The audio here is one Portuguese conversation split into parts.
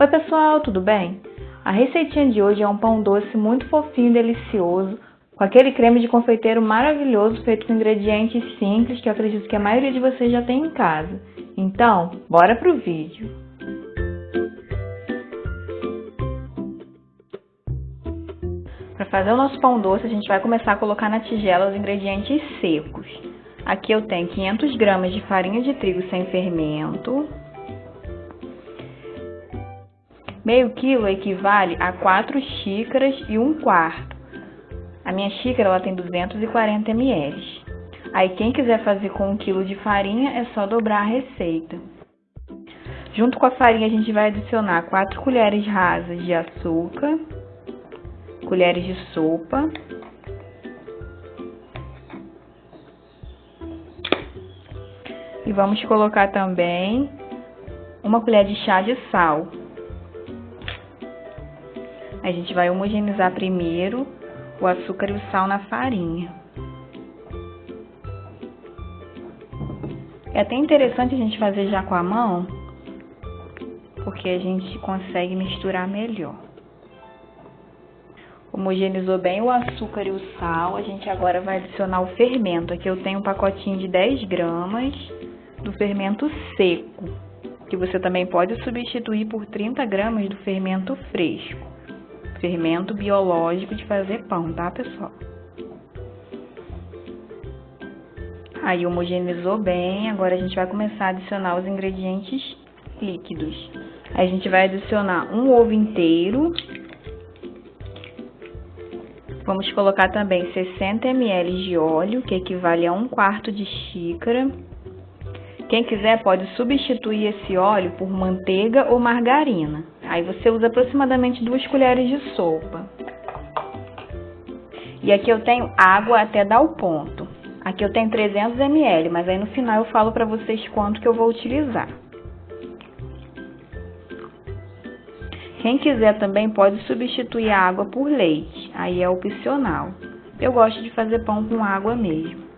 Oi pessoal, tudo bem? A receitinha de hoje é um pão doce muito fofinho e delicioso, com aquele creme de confeiteiro maravilhoso feito com ingredientes simples que eu acredito que a maioria de vocês já tem em casa. Então, bora pro vídeo! Para fazer o nosso pão doce, a gente vai começar a colocar na tigela os ingredientes secos. Aqui eu tenho 500 gramas de farinha de trigo sem fermento. Meio quilo equivale a 4 xícaras e 1/4. A minha xícara ela tem 240 ml. Aí quem quiser fazer com 1 quilo de farinha é só dobrar a receita. Junto com a farinha a gente vai adicionar 4 colheres rasas de açúcar, colheres de sopa, e vamos colocar também 1 colher de chá de sal. A gente vai homogeneizar primeiro o açúcar e o sal na farinha. É até interessante a gente fazer já com a mão, porque a gente consegue misturar melhor. Homogeneizou bem o açúcar e o sal, a gente agora vai adicionar o fermento. Aqui eu tenho um pacotinho de 10 gramas do fermento seco, que você também pode substituir por 30 gramas do fermento fresco. Fermento biológico de fazer pão, tá, pessoal? Aí homogeneizou bem, agora a gente vai começar a adicionar os ingredientes líquidos. Aí a gente vai adicionar um ovo inteiro. Vamos colocar também 60 ml de óleo, que equivale a 1/4 de xícara. Quem quiser pode substituir esse óleo por manteiga ou margarina. Aí você usa aproximadamente 2 colheres de sopa. E aqui eu tenho água até dar o ponto. Aqui eu tenho 300 ml, mas aí no final eu falo para vocês quanto que eu vou utilizar. Quem quiser também pode substituir a água por leite, aí é opcional. Eu gosto de fazer pão com água mesmo.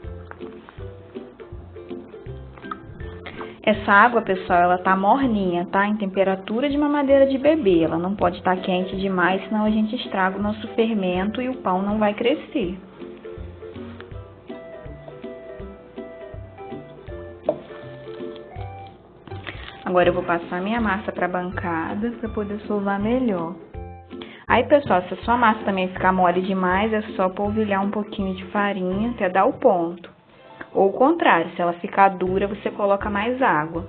Essa água, pessoal, ela tá morninha, tá? Em temperatura de mamadeira de bebê. Ela não pode estar quente demais, senão a gente estraga o nosso fermento e o pão não vai crescer. Agora eu vou passar minha massa para a bancada para poder sovar melhor. Aí, pessoal, se a sua massa também ficar mole demais, é só polvilhar um pouquinho de farinha até dar o ponto. Ou o contrário, se ela ficar dura, você coloca mais água.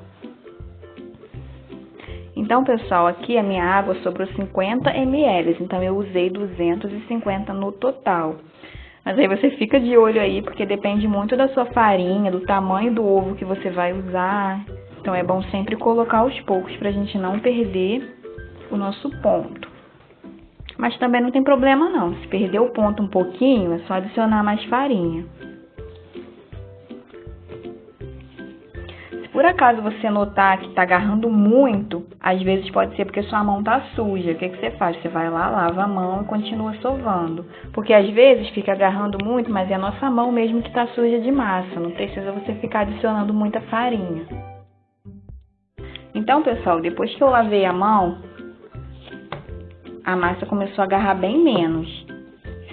Então, pessoal, aqui a minha água sobrou 50 ml, então eu usei 250 no total. Mas aí você fica de olho aí, porque depende muito da sua farinha, do tamanho do ovo que você vai usar. Então é bom sempre colocar aos poucos pra gente não perder o nosso ponto. Mas também não tem problema não, se perder o ponto um pouquinho, é só adicionar mais farinha. Por acaso você notar que tá agarrando muito, às vezes pode ser porque sua mão tá suja. O que você faz? Você vai lá, lava a mão e continua sovando. Porque às vezes fica agarrando muito, mas é a nossa mão mesmo que tá suja de massa. Não precisa você ficar adicionando muita farinha. Então, pessoal, depois que eu lavei a mão, a massa começou a agarrar bem menos.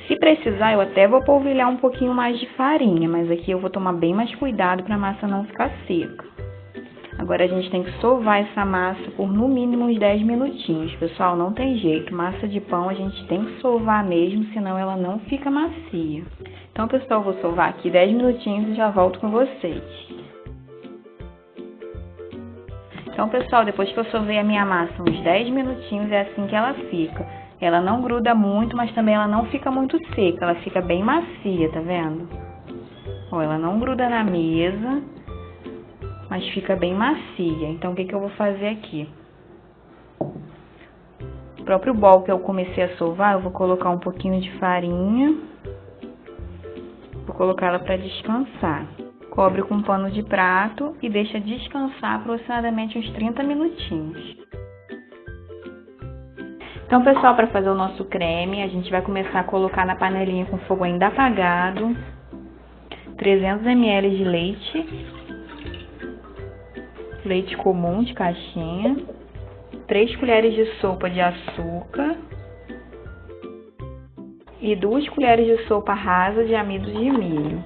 Se precisar, eu até vou polvilhar um pouquinho mais de farinha, mas aqui eu vou tomar bem mais cuidado para a massa não ficar seca. Agora a gente tem que sovar essa massa por no mínimo uns 10 minutinhos. Pessoal, não tem jeito. Massa de pão a gente tem que sovar mesmo, senão ela não fica macia. Então, pessoal, eu vou sovar aqui 10 minutinhos e já volto com vocês. Então, pessoal, depois que eu sovei a minha massa uns 10 minutinhos, é assim que ela fica. Ela não gruda muito, mas também ela não fica muito seca. Ela fica bem macia, tá vendo? Ó, ela não gruda na mesa, mas fica bem macia. Então, o que eu vou fazer aqui? O próprio bol que eu comecei a sovar, eu vou colocar um pouquinho de farinha. Vou colocar ela para descansar. Cobre com um pano de prato e deixa descansar aproximadamente uns 30 minutinhos. Então, pessoal, para fazer o nosso creme, a gente vai começar a colocar na panelinha com fogo ainda apagado 300 ml de leite comum de caixinha. 3 colheres de sopa de açúcar e 2 colheres de sopa rasa de amido de milho.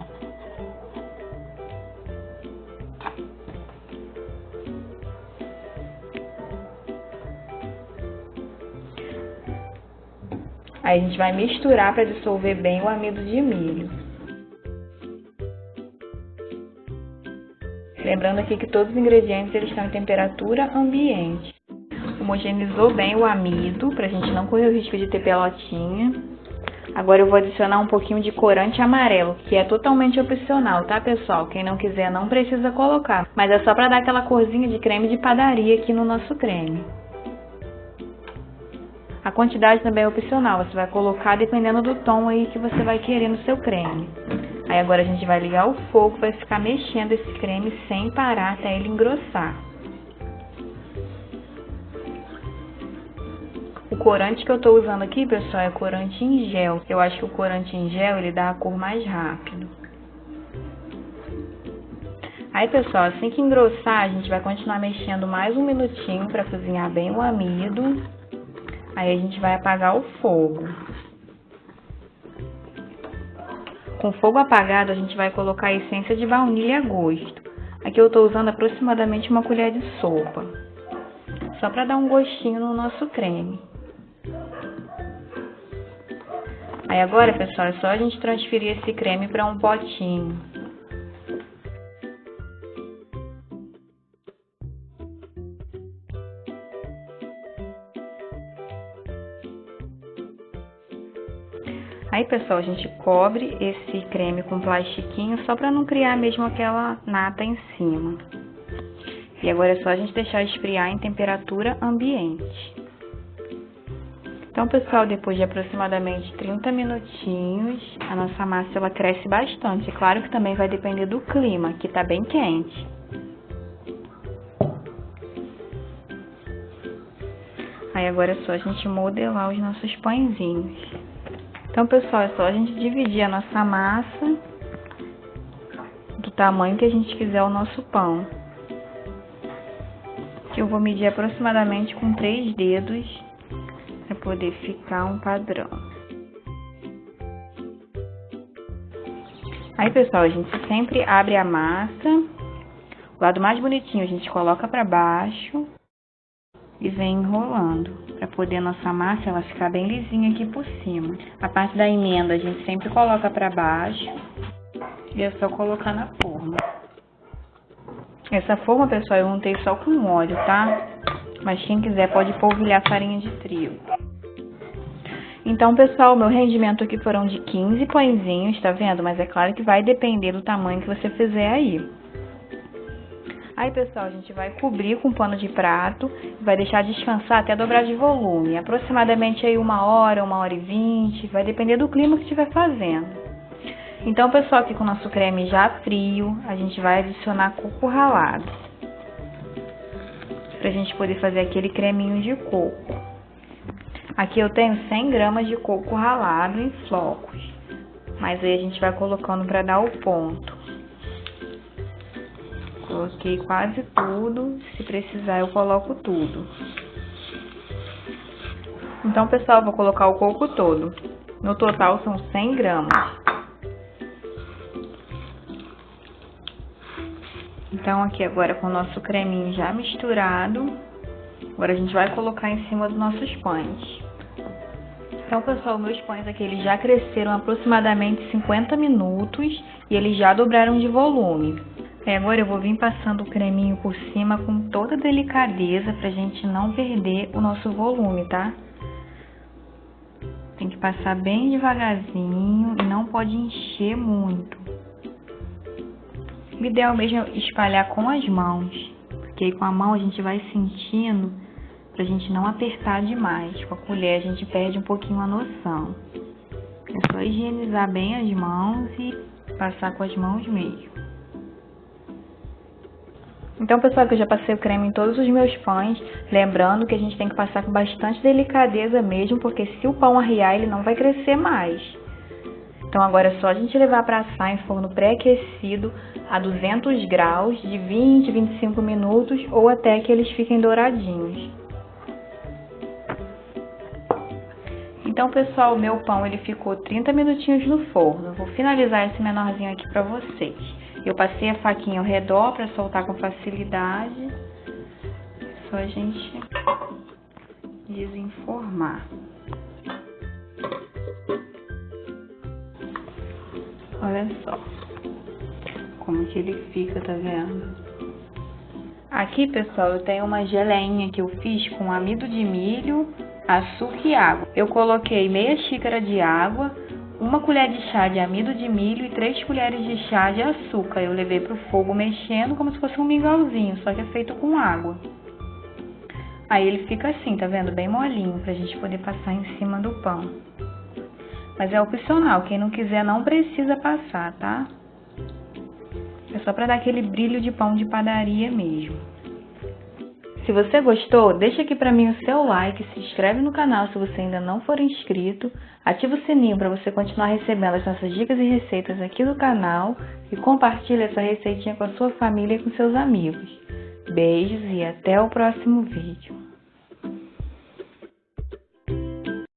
Aí a gente vai misturar para dissolver bem o amido de milho. Lembrando aqui que todos os ingredientes eles estão em temperatura ambiente. Homogeneizou bem o amido, para a gente não correr o risco de ter pelotinha. Agora eu vou adicionar um pouquinho de corante amarelo, que é totalmente opcional, tá, pessoal? Quem não quiser não precisa colocar, mas é só para dar aquela corzinha de creme de padaria aqui no nosso creme. A quantidade também é opcional, você vai colocar dependendo do tom aí que você vai querer no seu creme. Aí agora a gente vai ligar o fogo, vai ficar mexendo esse creme sem parar até ele engrossar. O corante que eu tô usando aqui, pessoal, é corante em gel. Eu acho que o corante em gel, ele dá a cor mais rápido. Aí, pessoal, assim que engrossar, a gente vai continuar mexendo mais um minutinho para cozinhar bem o amido. Aí a gente vai apagar o fogo. Com o fogo apagado, a gente vai colocar a essência de baunilha a gosto. Aqui eu tô usando aproximadamente uma colher de sopa. Só para dar um gostinho no nosso creme. Aí agora, pessoal, é só a gente transferir esse creme para um potinho. Aí, pessoal, a gente cobre esse creme com plastiquinho só para não criar mesmo aquela nata em cima. E agora é só a gente deixar esfriar em temperatura ambiente. Então, pessoal, depois de aproximadamente 30 minutinhos, a nossa massa ela cresce bastante. É claro que também vai depender do clima, que tá bem quente. Aí agora é só a gente modelar os nossos pãezinhos. Então, pessoal, é só a gente dividir a nossa massa do tamanho que a gente quiser o nosso pão. Que eu vou medir aproximadamente com 3 dedos para poder ficar um padrão. Aí, pessoal, a gente sempre abre a massa. O lado mais bonitinho a gente coloca para baixo e vem enrolando, para poder a nossa massa ela ficar bem lisinha aqui por cima. A parte da emenda a gente sempre coloca para baixo e é só colocar na forma. Essa forma, pessoal, eu untei só com óleo, tá? Mas quem quiser pode polvilhar farinha de trigo. Então, pessoal, meu rendimento aqui foram de 15 pãezinhos, tá vendo? Mas é claro que vai depender do tamanho que você fizer aí. Aí, pessoal, a gente vai cobrir com pano de prato e vai deixar descansar até dobrar de volume. Aproximadamente aí 1 hora, 1h20, vai depender do clima que estiver fazendo. Então, pessoal, aqui com o nosso creme já frio, a gente vai adicionar coco ralado. Pra gente poder fazer aquele creminho de coco. Aqui eu tenho 100 gramas de coco ralado em flocos. Mas aí a gente vai colocando pra dar o ponto. Coloquei quase tudo, se precisar eu coloco tudo. Então, pessoal, eu vou colocar o coco todo. No total são 100 gramas. Então, aqui agora com o nosso creminho já misturado, agora a gente vai colocar em cima dos nossos pães. Então, pessoal, meus pães aqui eles já cresceram aproximadamente 50 minutos e eles já dobraram de volume. Agora eu vou vir passando o creminho por cima com toda delicadeza pra gente não perder o nosso volume, tá? Tem que passar bem devagarzinho e não pode encher muito. O ideal mesmo é espalhar com as mãos, porque aí com a mão a gente vai sentindo pra gente não apertar demais. Com a colher a gente perde um pouquinho a noção. É só higienizar bem as mãos e passar com as mãos mesmo. Então, pessoal, que eu já passei o creme em todos os meus pães, lembrando que a gente tem que passar com bastante delicadeza mesmo, porque se o pão arriar, ele não vai crescer mais. Então, agora é só a gente levar para assar em forno pré-aquecido a 200 graus, de 20 a 25 minutos, ou até que eles fiquem douradinhos. Então, pessoal, o meu pão ele ficou 30 minutinhos no forno. Eu vou finalizar esse menorzinho aqui pra vocês. Eu passei a faquinha ao redor pra soltar com facilidade. É só a gente desenformar. Olha só como que ele fica, tá vendo? Aqui, pessoal, eu tenho uma geleinha que eu fiz com amido de milho, açúcar e água. Eu coloquei meia xícara de água, 1 colher de chá de amido de milho e 3 colheres de chá de açúcar. Eu levei pro fogo mexendo como se fosse um mingauzinho, só que é feito com água. Aí ele fica assim, tá vendo? Bem molinho, pra gente poder passar em cima do pão. Mas é opcional, quem não quiser não precisa passar, tá? É só pra dar aquele brilho de pão de padaria mesmo. Se você gostou, deixa aqui pra mim o seu like, se inscreve no canal se você ainda não for inscrito, ativa o sininho para você continuar recebendo as nossas dicas e receitas aqui do canal e compartilha essa receitinha com a sua família e com seus amigos. Beijos e até o próximo vídeo.